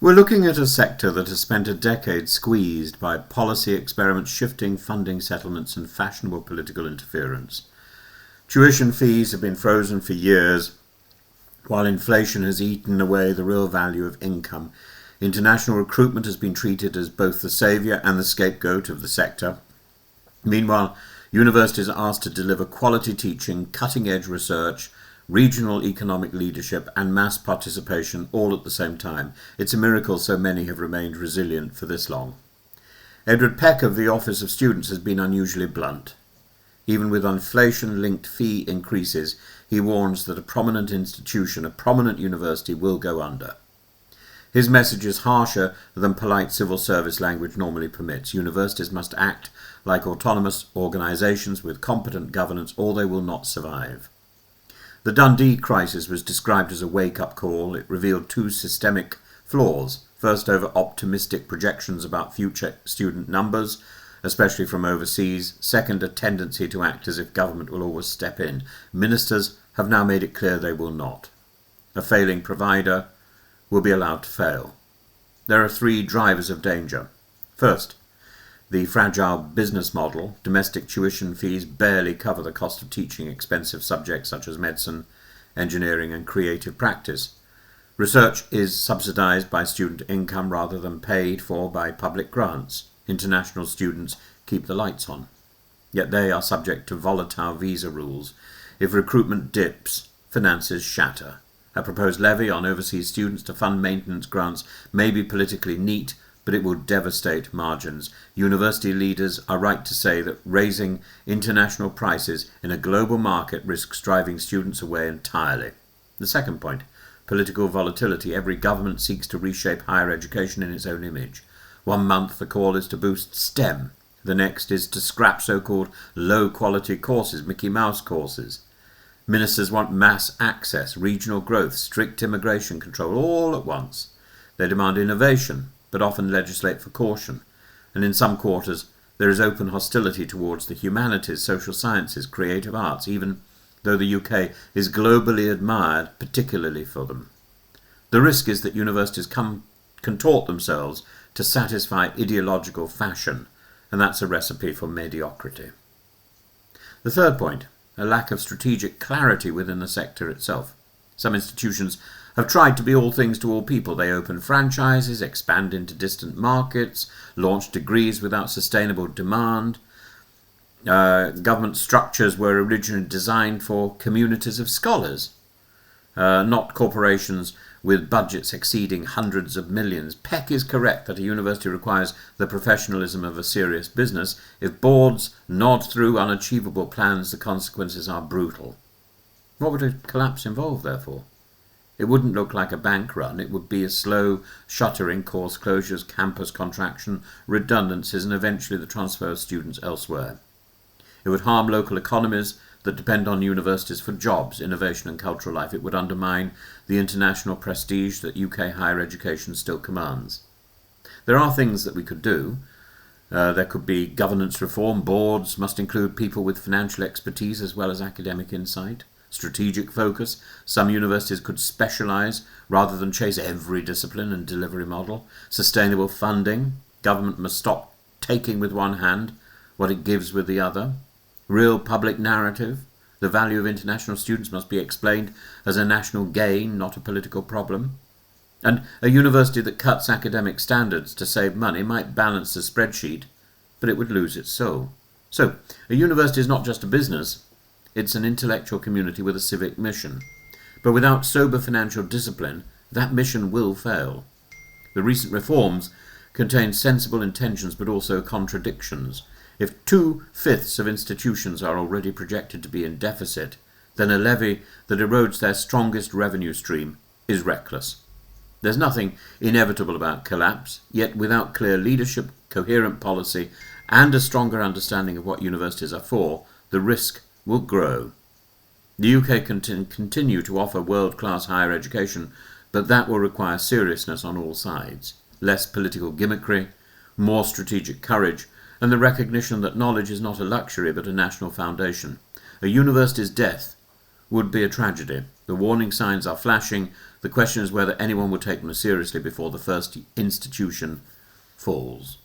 We're looking at a sector that has spent a decade squeezed by policy experiments, shifting funding settlements and fashionable political interference. Tuition fees have been frozen for years, while inflation has eaten away the real value of income. International recruitment has been treated as both the saviour and the scapegoat of the sector. Meanwhile, universities are asked to deliver quality teaching, cutting-edge research, regional economic leadership and mass participation all at the same time. It's a miracle so many have remained resilient for this long. Edward Peck of the Office of Students has been unusually blunt. Even with inflation-linked fee increases, he warns that a prominent institution, a prominent university, will go under. His message is harsher than polite civil service language normally permits. Universities must act like autonomous organisations with competent governance, or they will not survive. The Dundee crisis was described as a wake-up call. It revealed two systemic flaws. First, over optimistic projections about future student numbers, especially from overseas. Second, a tendency to act as if government will always step in. Ministers have now made it clear they will not. A failing provider will be allowed to fail. There are three drivers of danger. First, the fragile business model. Domestic tuition fees barely cover the cost of teaching expensive subjects such as medicine, engineering and creative practice. Research is subsidised by student income rather than paid for by public grants. International students keep the lights on. Yet they are subject to volatile visa rules. If recruitment dips, finances shatter. A proposed levy on overseas students to fund maintenance grants may be politically neat, but it will devastate margins. University leaders are right to say that raising international prices in a global market risks driving students away entirely. The second point, political volatility. Every government seeks to reshape higher education in its own image. 1 month the call is to boost STEM. The next is to scrap so-called low-quality courses, Mickey Mouse courses. Ministers want mass access, regional growth, strict immigration control, all at once. They demand innovation, but often legislate for caution. And in some quarters, there is open hostility towards the humanities, social sciences, creative arts, even though the UK is globally admired, particularly for them. The risk is that universities contort themselves to satisfy ideological fashion, and that's a recipe for mediocrity. The third point, a lack of strategic clarity within the sector itself. Some institutions have tried to be all things to all people. They open franchises, expand into distant markets, launch degrees without sustainable demand. Government structures were originally designed for communities of scholars, not corporations with budgets exceeding hundreds of millions. Peck is correct that a university requires the professionalism of a serious business. If boards nod through unachievable plans, the consequences are brutal. What would a collapse involve, therefore? It wouldn't look like a bank run. It would be a slow shuttering, course closures, campus contraction, redundancies, and eventually the transfer of students elsewhere. It would harm local economies that depend on universities for jobs, innovation and cultural life. It would undermine the international prestige that UK higher education still commands. There are things that we could do. There could be governance reform. Boards must include people with financial expertise as well as academic insight. Strategic focus. Some universities could specialise rather than chase every discipline and delivery model. Sustainable funding. Government must stop taking with one hand what it gives with the other. Real public narrative. The value of international students must be explained as a national gain, not a political problem. And a university that cuts academic standards to save money might balance the spreadsheet, but it would lose its soul. So, a university is not just a business. It's an intellectual community with a civic mission. But without sober financial discipline, that mission will fail. The recent reforms contain sensible intentions but also contradictions. If 2/5 of institutions are already projected to be in deficit, then a levy that erodes their strongest revenue stream is reckless. There's nothing inevitable about collapse, yet without clear leadership, coherent policy, and a stronger understanding of what universities are for, the risk will grow. The UK can continue to offer world-class higher education, but that will require seriousness on all sides, less political gimmickry, more strategic courage, and the recognition that knowledge is not a luxury but a national foundation. A university's death would be a tragedy. The warning signs are flashing. The question is whether anyone will take them seriously before the first institution falls.